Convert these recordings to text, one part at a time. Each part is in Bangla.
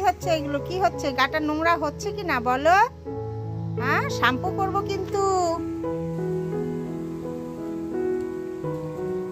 হচ্ছে এগুলো? কি হচ্ছে? গাটা নোংরা হচ্ছে কি না বলো? হ্যাঁ, শ্যাম্পু করবো কিন্তু।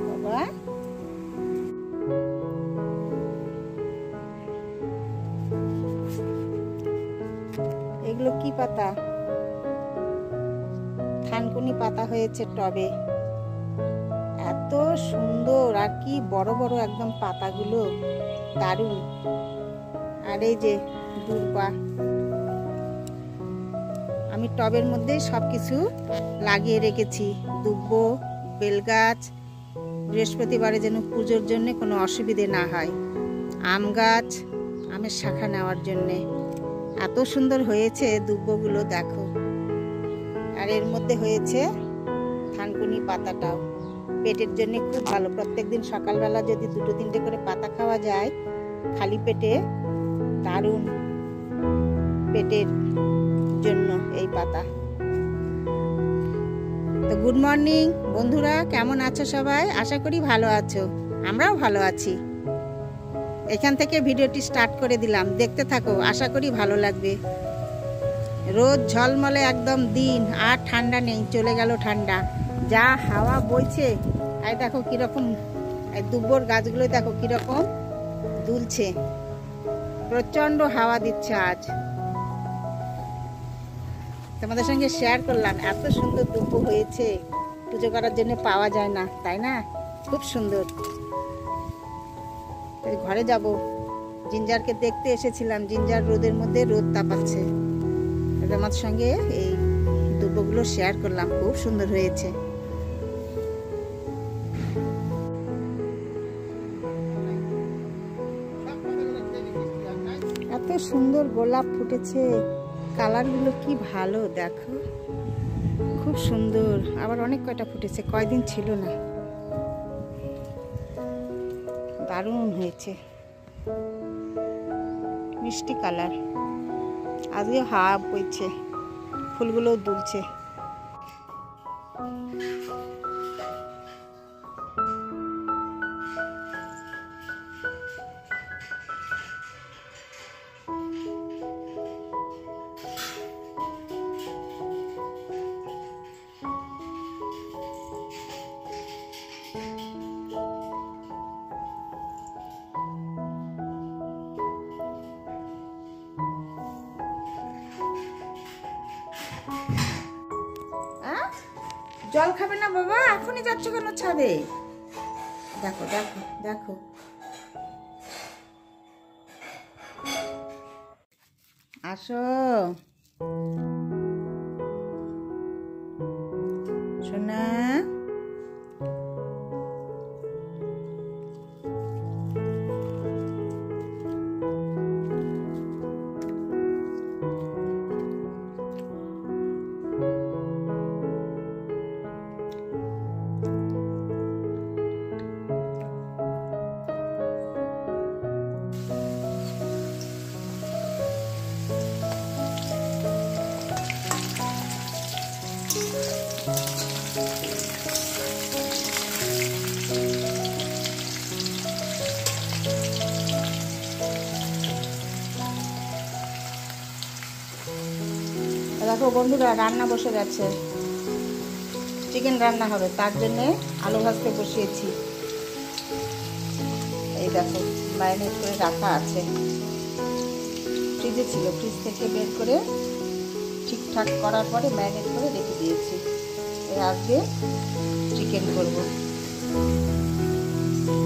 বাবা, এগুলো কি পাতা? থানকুনি পাতা হয়েছে টবে। এত সুন্দর, আর কি বড় বড় একদম পাতাগুলো, দারুণ। আর এই যে দূর্বা, আমি টবের মধ্যে সবকিছু লাগিয়ে রেখেছি। দুব্বো, বেলগাছ, বৃহস্পতিবারে যেন পুজোর জন্য কোনো অসুবিধে না হয়। আম গাছ, আমের শাখা নেওয়ার জন্যে। এত সুন্দর হয়েছে দুব্বগুলো, দেখো। আর এর মধ্যে হয়েছে থানকুনি পাতাটাও, পেটের জন্য খুব ভালো। প্রত্যেকদিন সকালবেলা যদি 2-3টে করে পাতা খাওয়া যায় খালি পেটে, দারুণ পেটের জন্য এই পাতা। তো গুড মর্নিং বন্ধুরা, কেমন আছো সবাই? আশা করি ভালো আছো, আমরাও ভালো আছি। এখান থেকে ভিডিওটি স্টার্ট করে দিলাম, দেখতে থাকো, আশা করি ভালো লাগবে। রোদ ঝলমলে একদম দিন, আর ঠান্ডা নেই, চলে গেল ঠান্ডা। যা হাওয়া বইছে, এই দেখো কিরকম, এই দুব্বর গাছগুলো দেখো কিরকম দুলছে। প্রচন্ড হাওয়া দিচ্ছে আজ। তোমাদের সঙ্গে শেয়ার করলাম, এত সুন্দর দুব্বো হয়েছে, পুজো করার জন্য পাওয়া যায় না, তাই না? খুব সুন্দর। ঘরে যাব, জিঞ্জারকে দেখতে এসেছিলাম। জিঞ্জার রোদের মধ্যে রোদ তাপাচ্ছে। আমার সঙ্গে এই দুব্বগুলো শেয়ার করলাম, খুব সুন্দর হয়েছে। এত সুন্দর গোলাপ ফুটেছে, কালারগুলো কি ভালো দেখো, খুব সুন্দর। আবার অনেক কয়টা ফুটেছে, কয়দিন ছিল না, দারুণ হয়েছে, মিষ্টি কালার। আজকে হাওয়া বইছে, ফুলগুলোও দুলছে। জল খাবে না বাবা? এখনই যাচ্ছ কেন ছাদে? দেখো দেখো দেখো, আসো সোনা। দেখো বন্ধুরা, রান্না বসে গেছে, চিকেন রান্না হবে, তার জন্যে আলু ভাজতে বসিয়েছি। এই দেখো ম্যারিনেট করে রাখা আছে, ফ্রিজে ছিল, ফ্রিজ থেকে বের করে ঠিকঠাক করার পরে ম্যারিনেট করে রেখে দিয়েছি। আজকে চিকেন করব,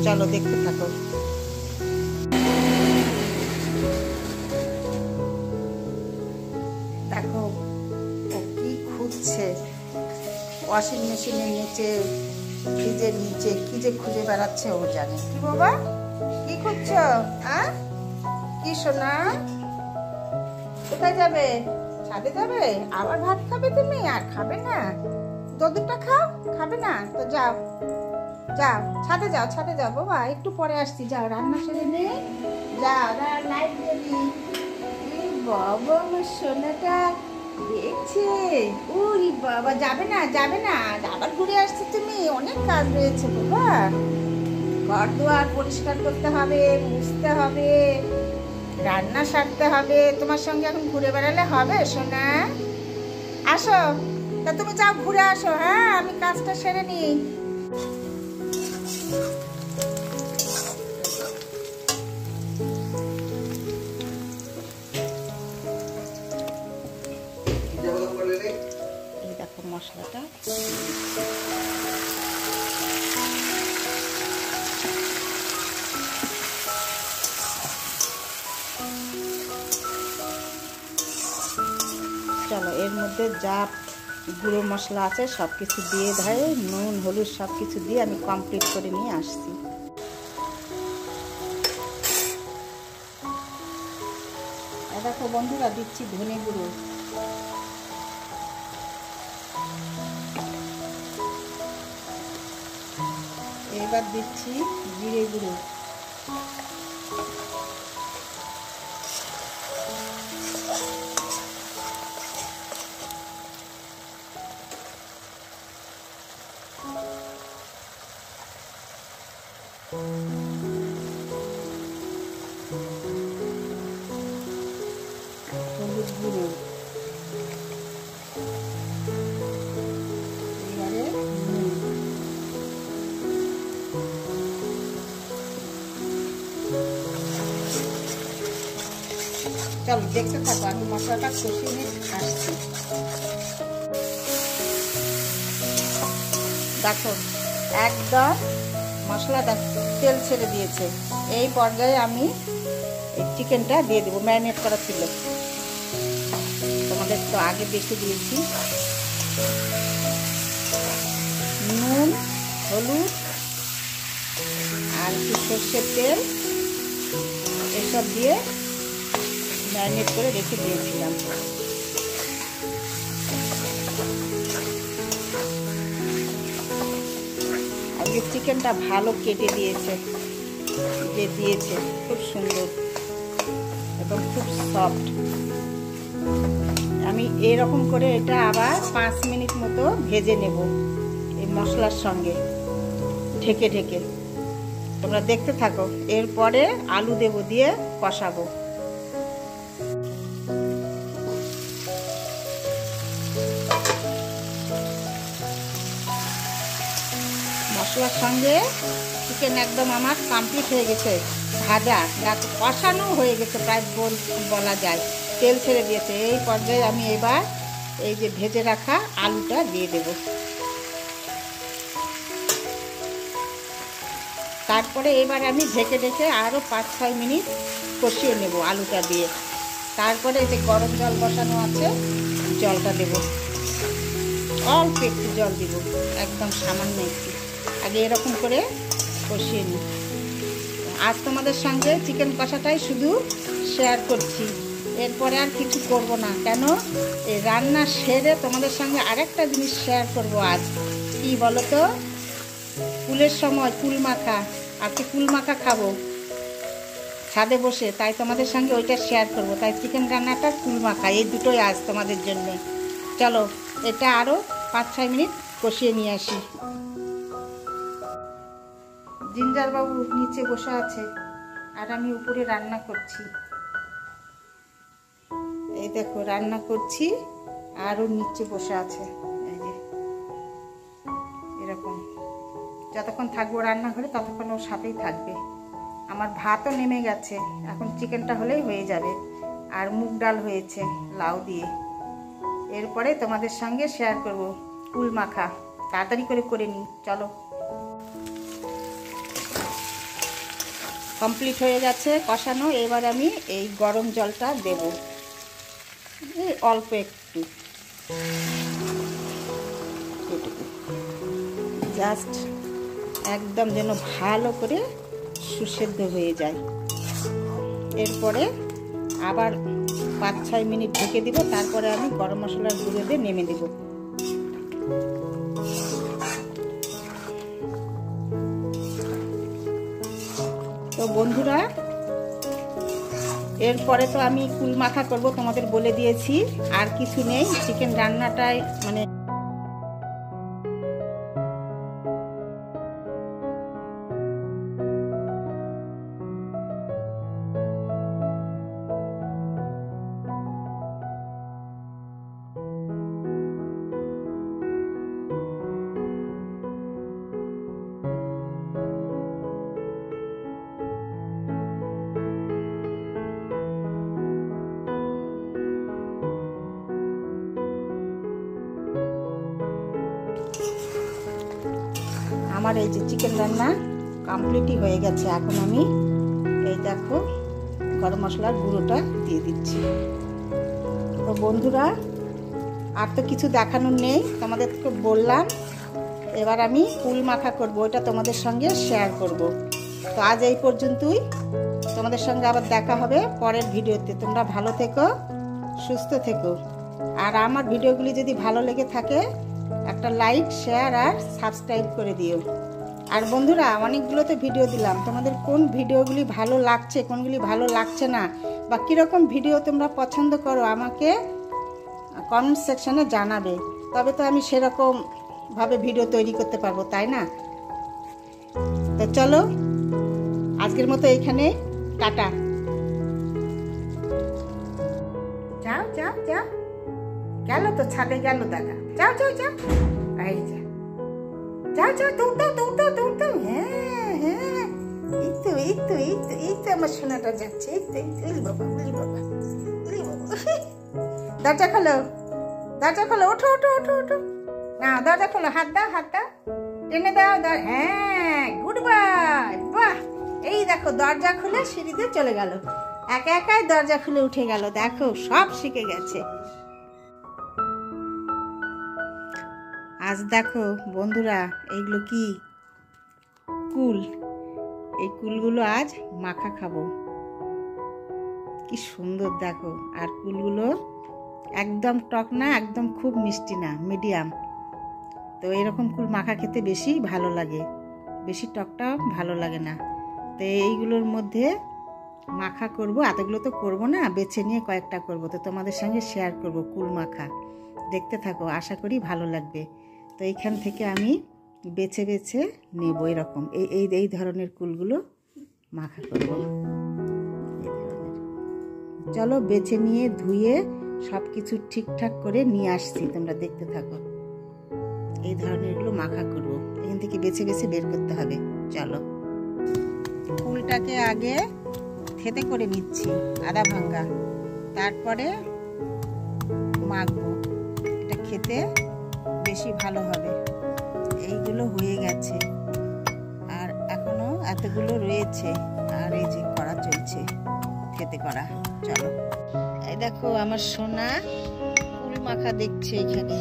চলো দেখতে থাকো। দেখো ও কি খুঁজছে, ওয়াশিং মেশিনের নিচে, ফ্রিজের নিচে, কি যে খুঁজে বেড়াচ্ছে ও জানে। কি বাবা, কি খুঁজছো? কি সোনা, কোথায় যাবে? ছাদে যাবে? আবার ভাত খাবে তুমি? আর খাবে না? দুধটা খাও, খাবে না তো যাও, যাও ছাদে যাও, ছাদে যাও বাবা, একটু পরে আসছি, যাও রান্না সেরে নিয়ে যাও। লাইট দেবি বাবা, আমার সোনাটা দেখছে। ওরে বাবা, যাবে না, যাবে না, আবার ঘুরে আসছে তুমি? অনেক কাজ রয়েছে বাবা, ঘর দুয়ার পরিষ্কার করতে হবে, মুছতে হবে, রান্না সারতে হবে, তোমার সঙ্গে এখন ঘুরে বেড়ালে হবে সোনা? আসো, তা তুমি যাও ঘুরে আসো, হ্যাঁ আমি কাজটা সেরে নিই। এই দেখো মশলাটা চলো, এর মধ্যে যা গুঁড়ো মশলা আছে সব কিছু দিয়ে ধরে নুন হলুদ সব কিছু দিয়ে আমি কমপ্লিট করে নিয়ে আসছি। দেখো বন্ধুরা, দিচ্ছি ধনে গুঁড়ো, এবার দিচ্ছি জিরে গুঁড়ো, হলুদ গুঁড়ো, এবারে নুন, চলো দেখতে থাকো, আমি মশলাটা কষিয়ে নিয়ে আসছি। দেখো একদম মশলাটা তেল ছেড়ে দিয়েছে। এই পর্যায়ে আমি এই চিকেনটা দিয়ে দেবো, ম্যারিনেট করা ছিল, তোমাদের তো আগে দেখে দিয়েছি। নুন হলুদ আর একটু সর্ষের তেল এসব দিয়ে ম্যারিনেট করে রেখে দিয়েছিলাম। আজকে চিকেনটা ভালো কেটে দিয়েছে, খুব সুন্দর এবং খুব সফট। আমি এরকম করে এটা আবার 5 মিনিট মতো ভেজে নেব এই মশলার সঙ্গে ঢেকে ঢেকে। তোমরা দেখতে থাকো, এরপরে আলু দেব, দিয়ে কষাবো। মশলার সঙ্গে চিকেন একদম আমার কমপ্লিট হয়ে গেছে, ভাজা কষানো হয়ে গেছে প্রায় বলা যায়, তেল ছেড়ে দিয়েছে। এই পর্যায়ে আমি এবার এই যে ভেজে রাখা আলুটা দিয়ে দেব, তারপরে এবার আমি ঢেকে ঢেকে আরও 5-6 মিনিট কষিয়ে নেব আলুটা দিয়ে। তারপরে এই যে গরম জল বসানো আছে, জলটা দেব, অল্প একটু জল দিব, একদম সামান্য একটু। আগে এরকম করে কষিয়ে নিই। আজ তোমাদের সঙ্গে চিকেন কষাটাই শুধু শেয়ার করছি, এরপরে আর কিছু করব না। কেন, এই রান্না সেরে তোমাদের সঙ্গে আরেকটা জিনিস শেয়ার করব আজ। কি বলো তো, কুলের সময় কুল মাখা, আজকে কুল মাখা খাবো ছাদে বসে, তাই তোমাদের সঙ্গে ওইটা শেয়ার করব। তাই চিকেন রান্নাটা কুল মাখা, এই দুটোই আজ তোমাদের জন্য। চলো এটা আরও 5-6 মিনিট কষিয়ে নিয়ে আসি। জিঞ্জার বাবু নিচে বসে আছে আর আমি উপরে রান্না করছি। এই দেখো রান্না করছি আর ও নিচে বসে আছে। এই যে এরকম যতক্ষণ থাকবো রান্নাঘরে ততক্ষণ ওর সাথেই থাকবে। আমার ভাতও নেমে গেছে, এখন চিকেনটা হলেই হয়ে যাবে। আর মুগ ডাল হয়েছে লাউ দিয়ে। এরপরে তোমাদের সঙ্গে শেয়ার করব কুল মাখা। তাড়াতাড়ি করে নিই, চলো। কমপ্লিট হয়ে গেছে কষানো। এবার আমি এই গরম জলটা দেব, এই অল্প একটু, জাস্ট একদম যেন ভালো করে সুসেদ্ধ হয়ে যায়। এরপরে আবার 5-6 মিনিট ঢেকে দিব, তারপরে আমি গরম মশলার গুঁড়ো দিয়ে নেমে দেব। তো বন্ধুরা, এরপরে তো আমি কুল মাখা করব, তোমাদের বলে দিয়েছি, আর কিছু নেই। চিকেন রান্নাটাই মানে আমার এই যে চিকেন রান্না কমপ্লিটই হয়ে গেছে। এখন আমি এই দেখো গরম মশলার গুঁড়োটা দিয়ে দিচ্ছি। তো বন্ধুরা, আর তো কিছু দেখানোর নেই, তোমাদেরকে বললাম। এবার আমি কুল মাখা করব, ওইটা তোমাদের সঙ্গে শেয়ার করব। তো আজ এই পর্যন্তই, তোমাদের সঙ্গে আবার দেখা হবে পরের ভিডিওতে। তোমরা ভালো থেকো, সুস্থ থেকো। আর আমার ভিডিওগুলি যদি ভালো লেগে থাকে একটা লাইক, শেয়ার আর সাবস্ক্রাইব করে দিও। আর বন্ধুরা, অনেকগুলো তো ভিডিও দিলাম, তোমাদের কোন ভিডিওগুলি ভালো লাগছে, কোনগুলি ভালো লাগছে না, বা কীরকম ভিডিও তোমরা পছন্দ করো আমাকে কমেন্ট সেকশনে জানাবে। তবে তো আমি সেরকমভাবে ভিডিও তৈরি করতে পারবো, তাই না? তো চলো আজকের মতো এইখানে টাটা। যাও যাও যাও, গেল তো ছাদে গেল দাদা। যাও যাও যাও, এই যা, যাও যাও, দৌড়াও দৌড়াও দৌড়াও। হ্যাঁ হ্যাঁ, এই তো এই তো এই তো এই তো আমার সোনাটা যাচ্ছে। এই তো এই তো, উলি বাবা উলি বাবা উলি বাবা। দরজা খোলো, দরজা খোলো, ওঠো ওঠো ওঠো ওঠো। না, দরজা খোলো, হাত দাও হাত দাও, টেনে দাও। হ্যাঁ, গুড বাই। বাহ, এই দেখো দরজা খুলে সিঁড়িতে চলে গেল, একা একাই দরজা খুলে উঠে গেল। দেখো সব শিখে গেছে। আজ দেখো বন্ধুরা, এইগুলো কি কুল, এই কুলগুলো আজ মাখা খাবো। কি সুন্দর দেখো। আর কুলগুলো একদম টক না, একদম খুব মিষ্টি না, মিডিয়াম। তো এরকম কুল মাখা খেতে বেশি ভালো লাগে, বেশি টকটা ভালো লাগে না। তো এইগুলোর মধ্যে মাখা করব। এতগুলো তো করব না, বেছে নিয়ে কয়েকটা করব। তো তোমাদের সঙ্গে শেয়ার করব কুল মাখা। দেখতে থাকো, আশা করি ভালো লাগবে। তো এইখান থেকে আমি বেছে বেছে নেব এরকম এই এই ধরনের কুলগুলো মাখা করব। চলো বেছে নিয়ে ধুয়ে সব কিছু ঠিকঠাক করে নিয়ে আসছি, তোমরা দেখতে থাকো। এই ধরনেরগুলো মাখা করব, এখান থেকে বেছে বেছে বের করতে হবে। চলো, কুলটাকে আগে থেতে করে নিচ্ছি আদা ভাঙ্গা, তারপরে মাখবো। এটা খেতে বেশি ভালো হবে। এইগুলো হয়ে গেছে, আর এখনো এতগুলো রয়েছে। আর এই যে করা চলছে, খেতে করা। চলো, এই দেখো আমার সোনা কুল মাখা দেখছে এখানে।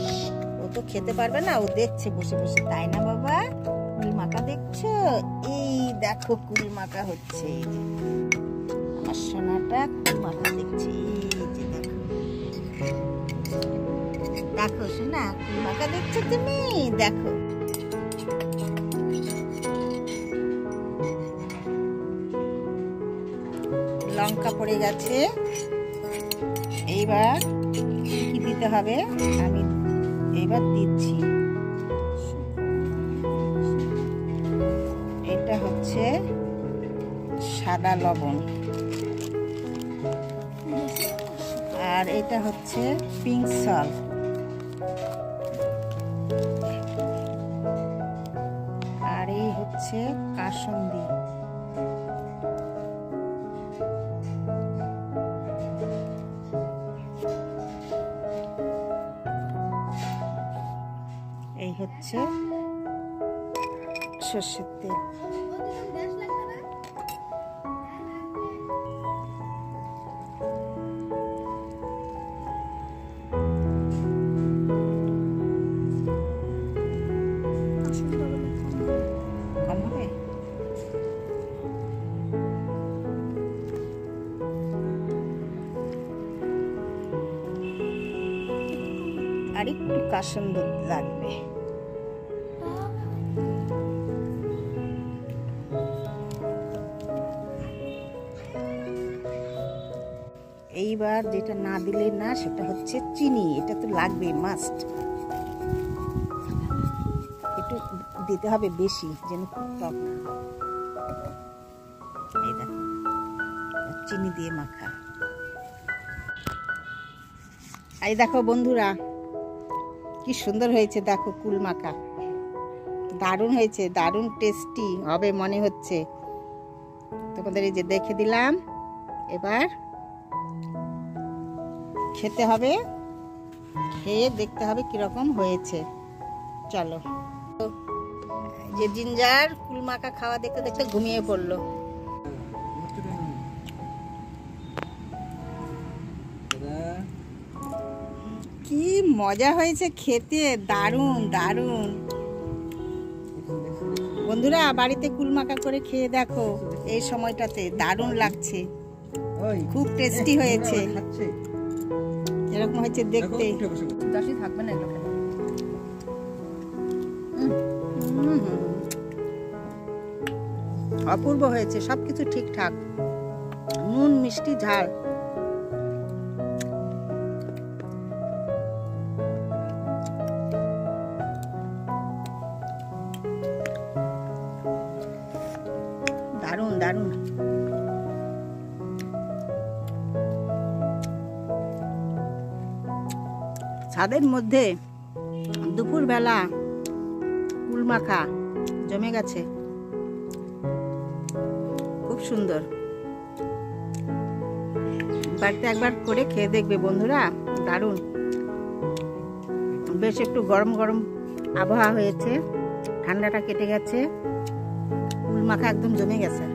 ও তো খেতে পারবে না, ও দেখছে বসে বসে, তাই না বাবা? কুল মাখা দেখছো? এই দেখো কুল মাখা হচ্ছে। এই যে আমার সোনাটা কুল মাখা দেখছে। এই যে দেখো, দেখো সোনা কুল মাখা দেখছো তুমি? দেখো, লঙ্কা পড়ে গেছে। এইবার কি দিতে হবে আমি এইবার দিচ্ছি। এটা হচ্ছে সাদা লবণ, আর এটা হচ্ছে পিঙ্ক সল্ট, আর এই হচ্ছে কাসুন্দি। এই হচ্ছে সর্ষের তেল। কম হবে? আর একটু কাসুন্দি লাগবে। এইবার যেটা না দিলে না, সেটা হচ্ছে চিনি। এটা তো লাগবে, মাস্ট। একটু দিতে হবে বেশি, যেন খুব টক। এই দেখো, চিনি দিয়ে মাখা। এই দেখো বন্ধুরা, কি সুন্দর হয়েছে দেখো কুল মাখা। দারুণ হয়েছে, দারুণ টেস্টি হবে মনে হচ্ছে। তোমাদের এই যে দেখে দিলাম। এবার খেতে হবে, খেয়ে দেখতে হবে কিরকম হয়েছে। চলো, যে জিঞ্জার কুল মাখা খাওয়া দেখতে দেখতে ঘুমিয়ে পড়লো। কি মজা হয়েছে খেতে, দারুণ দারুণ। বন্ধুরা বাড়িতে কুল মাখা করে খেয়ে দেখো, এই সময়টাতে দারুণ লাগছে, খুব টেস্টি হয়েছে। এরকম হয়েছে দেখতে, থাকবে না এগুলো। অপূর্ব হয়েছে, সবকিছু ঠিকঠাক, নুন মিষ্টি ঝাল। দারুণ দারুণ। ছাদের মধ্যে দুপুর বেলা কুল মাখা জমে গেছে, খুব সুন্দর। বাড়িতে একবার করে খেয়ে দেখবে বন্ধুরা, দারুণ। বেশ একটু গরম গরম আবহাওয়া হয়েছে, ঠান্ডাটা কেটে গেছে, কুল মাখা একদম জমে গেছে।